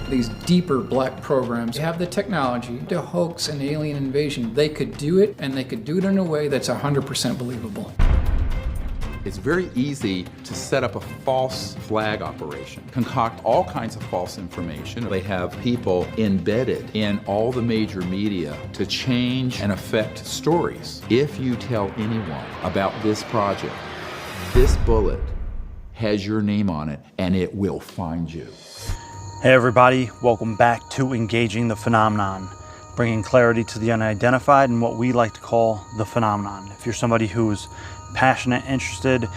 these deeper black programs have the technology to hoax an alien invasion. They could do it, and they could do it in a way that's 100% believable. It's very easy to set up a false flag operation, concoct all kinds of false information. They have people embedded in all the major media to change and affect stories. If you tell anyone about this project, this bullet has your name on it and it will find you. Hey everybody, welcome back to Engaging the Phenomenon, bringing clarity to the unidentified and what we like to call the phenomenon. If you're somebody who's passionate, interested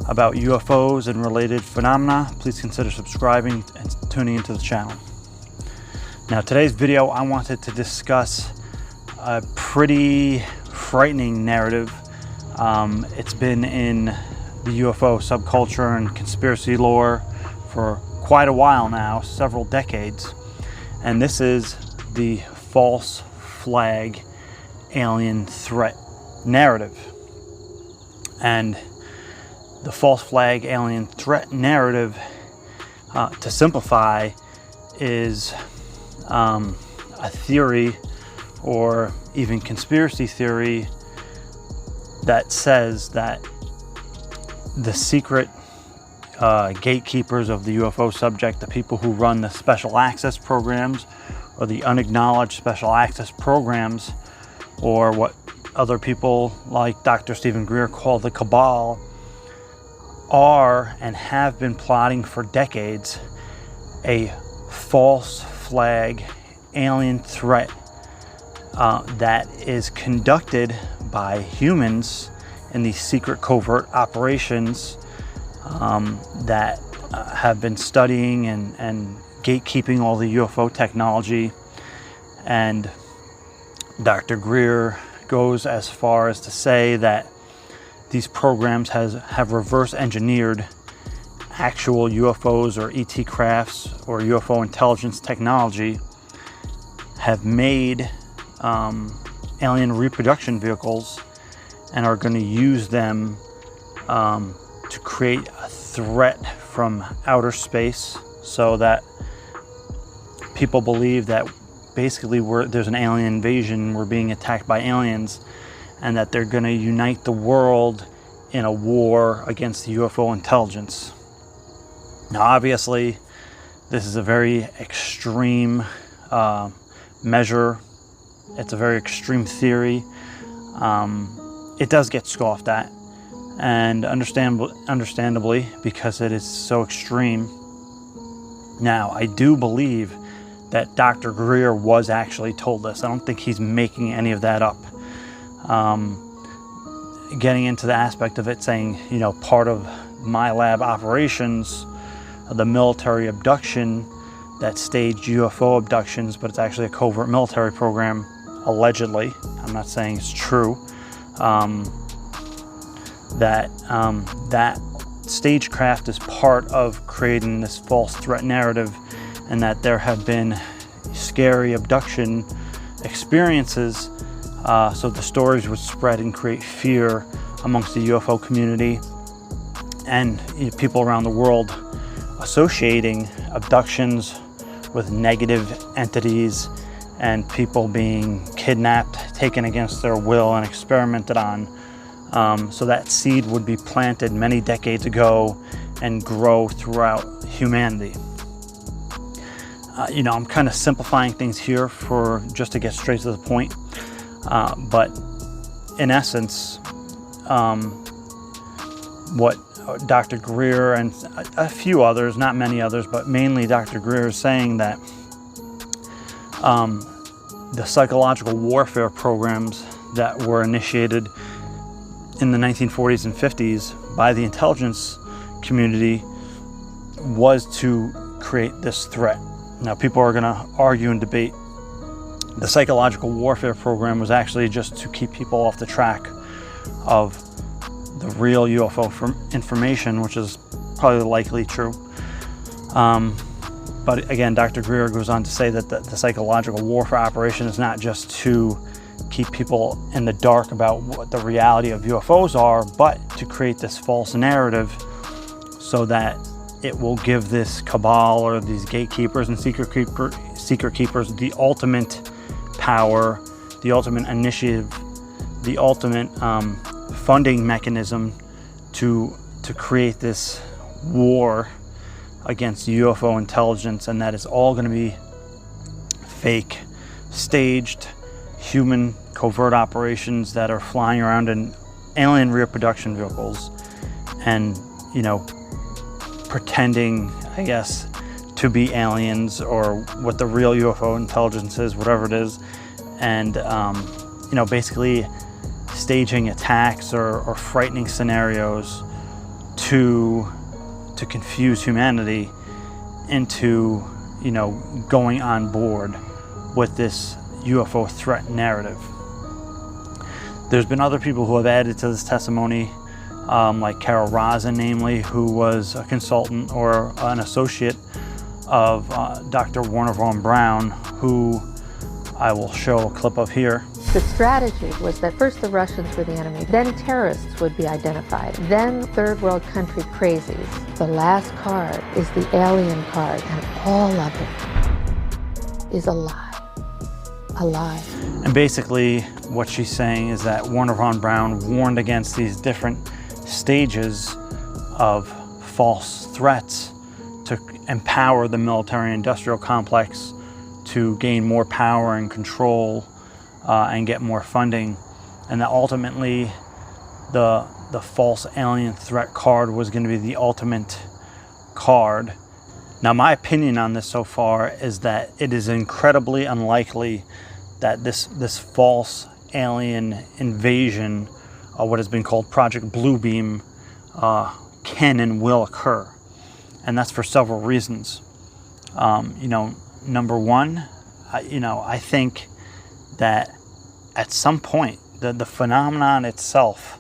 about UFOs and related phenomena, please consider subscribing and tuning into the channel. Now, today's video, I wanted to discuss a pretty frightening narrative. It's been in the UFO subculture and conspiracy lore for quite a while now, several decades, and this is the false flag alien threat narrative. And the false flag alien threat narrative, to simplify, is a theory or even conspiracy theory that says that the secret gatekeepers of the UFO subject, the people who run the special access programs or the unacknowledged special access programs, or what other people like Dr. Steven Greer call the cabal, are and have been plotting for decades a false flag alien threat that is conducted by humans in these secret covert operations that have been studying and gatekeeping all the UFO technology. And Dr. Greer goes as far as to say that these programs have reverse engineered actual UFOs or ET crafts or UFO intelligence technology, have made alien reproduction vehicles, and are going to use them to create a threat from outer space, so that people believe that basically there's an alien invasion, we're being attacked by aliens, and that they're going to unite the world in a war against the UFO intelligence. Now, obviously, this is a very extreme measure. It's a very extreme theory. It does get scoffed at, and understandably, because it is so extreme. Now, I do believe that Dr. Greer was actually told this. I don't think he's making any of that up. Getting into the aspect of it, saying, you know, part of my lab operations, the military abduction that staged UFO abductions, but it's actually a covert military program, allegedly. I'm not saying it's true. That stagecraft is part of creating this false threat narrative, and that there have been scary abduction experiences, so the stories would spread and create fear amongst the UFO community, and people around the world associating abductions with negative entities and people being kidnapped, taken against their will, and experimented on. So that seed would be planted many decades ago and grow throughout humanity. I'm kind of simplifying things here just to get straight to the point. But in essence, what Dr. Greer and a few others, not many others, but mainly Dr. Greer, is saying that the psychological warfare programs that were initiated in the 1940s and 50s by the intelligence community was to create this threat. Now, people are going to argue and debate. The psychological warfare program was actually just to keep people off the track of the real UFO information, which is probably likely true. But again, Dr. Greer goes on to say that the psychological warfare operation is not just to keep people in the dark about what the reality of UFOs are, but to create this false narrative so that it will give this cabal or these gatekeepers and secret keepers the ultimate power, the ultimate initiative, the ultimate funding mechanism to create this war against UFO intelligence, and that is all going to be fake, staged, human covert operations that are flying around in alien reproduction vehicles and, you know, pretending, I guess, to be aliens or what the real UFO intelligence is, whatever it is, and, you know, basically staging attacks or frightening scenarios to confuse humanity into, you know, going on board with this UFO threat narrative. There's been other people who have added to this testimony, like Carol Rosin, namely, who was a consultant or an associate of Dr. Wernher von Braun, who I will show a clip of here. The strategy was that first the Russians were the enemy, then terrorists would be identified, then third world country crazies. The last card is the alien card, and all of it is a lie. A lie. And basically what she's saying is that Wernher von Braun warned against these different stages of false threats to empower the military-industrial complex to gain more power and control and get more funding, and that ultimately the false alien threat card was going to be the ultimate card. Now, my opinion on this so far is that it is incredibly unlikely that this false alien invasion, what has been called Project Bluebeam, can and will occur, and that's for several reasons. You know, number one, I think that at some point the phenomenon itself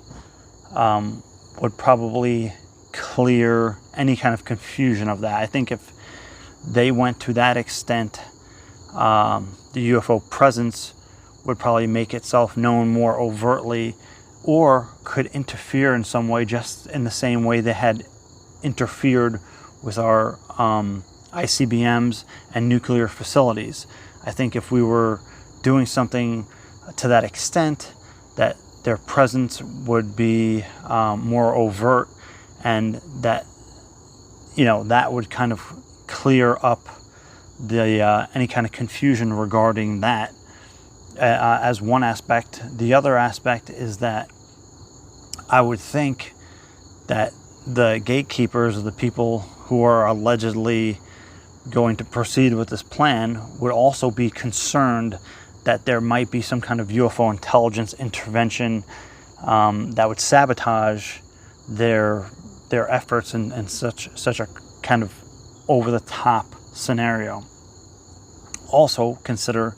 would probably clear any kind of confusion of that. I think if they went to that extent, the UFO presence would probably make itself known more overtly, or could interfere in some way, just in the same way they had interfered with our ICBMs and nuclear facilities. I think if we were doing something to that extent, that their presence would be more overt, and that, you know, that would kind of clear up the any kind of confusion regarding that as one aspect. The other aspect is that I would think that the gatekeepers, the people who are allegedly going to proceed with this plan, would also be concerned that there might be some kind of UFO intelligence intervention that would sabotage their efforts in such a kind of over-the-top scenario. Also consider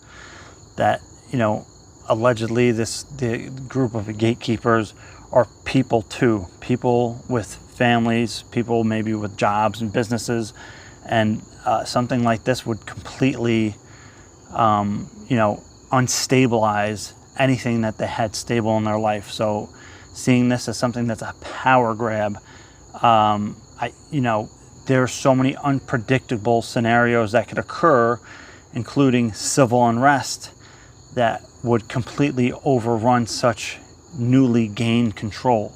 that, you know, allegedly the group of gatekeepers are people too, people with families, people maybe with jobs and businesses, and something like this would completely, you know, unstabilize anything that they had stable in their life. So seeing this as something that's a power grab, you know, there's so many unpredictable scenarios that could occur, including civil unrest, that would completely overrun such newly gained control.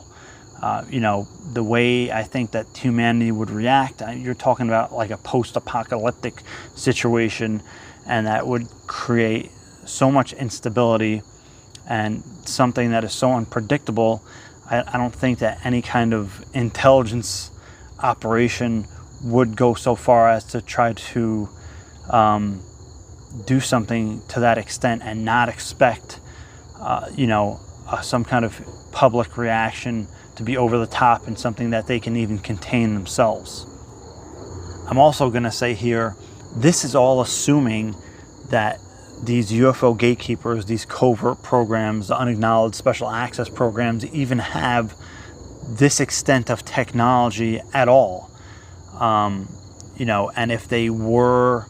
You know, the way I think that humanity would react, you're talking about like a post-apocalyptic situation, and that would create so much instability and something that is so unpredictable. I don't think that any kind of intelligence operation would go so far as to try to do something to that extent and not expect, you know, some kind of public reaction to be over the top and something that they can even contain themselves. I'm also going to say here, this is all assuming that these UFO gatekeepers, these covert programs, the unacknowledged special access programs, even have this extent of technology at all. You know, and if they were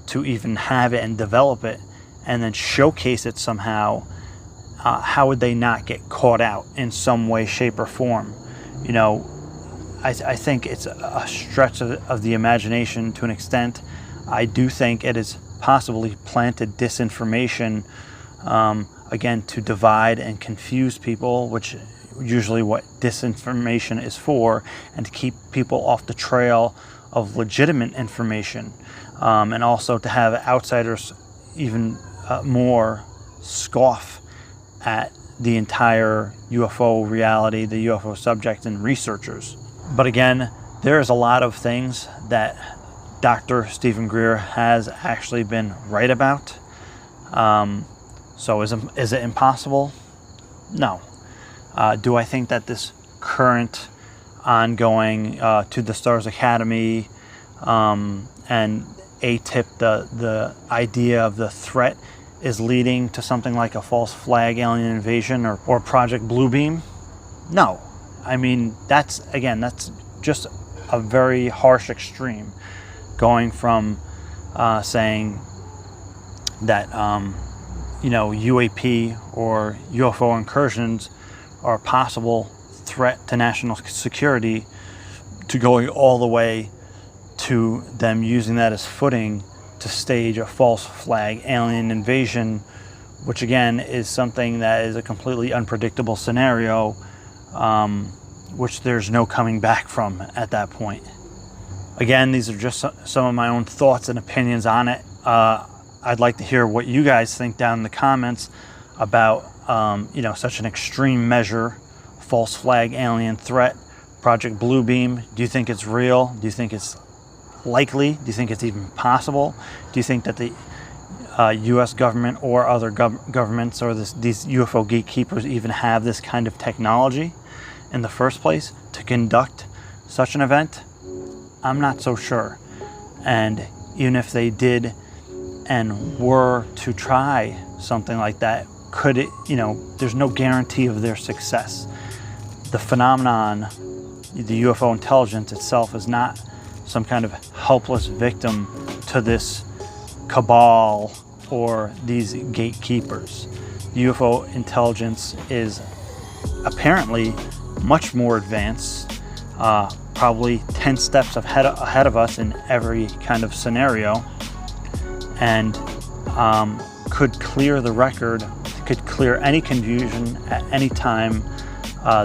to even have it and develop it and then showcase it somehow, how would they not get caught out in some way, shape, or form? You know, I think it's a stretch of the imagination to an extent. I do think it is possibly planted disinformation, again, to divide and confuse people, which usually what disinformation is for, and to keep people off the trail of legitimate information, and also to have outsiders even more scoff at the entire UFO reality, the UFO subject and researchers. But again, there's a lot of things that Dr. Stephen Greer has actually been right about. So is it impossible? No. Do I think that this current ongoing To the Stars Academy and ATIP, the idea of the threat, is leading to something like a false flag alien invasion or Project Bluebeam? No. I mean, that's just a very harsh extreme, going from saying that UAP or UFO incursions are a possible threat to national security, to going all the way to them using that as footing to stage a false flag alien invasion, which again is something that is a completely unpredictable scenario, which there's no coming back from at that point. Again, these are just some of my own thoughts and opinions on it. I'd like to hear what you guys think down in the comments about such an extreme measure, false flag alien threat, Project Bluebeam. Do you think it's real? Do you think it's likely? Do you think it's even possible? Do you think that the U.S. government or other governments or these UFO gatekeepers even have this kind of technology in the first place to conduct such an event? I'm not so sure. And even if they did and were to try something like that, could it, there's no guarantee of their success. The phenomenon, the UFO intelligence itself, is not some kind of helpless victim to this cabal or these gatekeepers. The UFO intelligence is apparently much more advanced, probably 10 steps ahead of us in every kind of scenario, and could clear the record, could clear any confusion at any time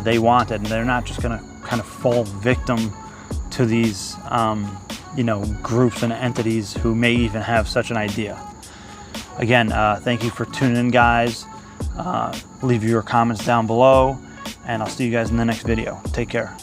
they wanted. And they're not just going to kind of fall victim to these groups and entities who may even have such an idea. Again, thank you for tuning in, guys. Leave your comments down below, and I'll see you guys in the next video. Take care.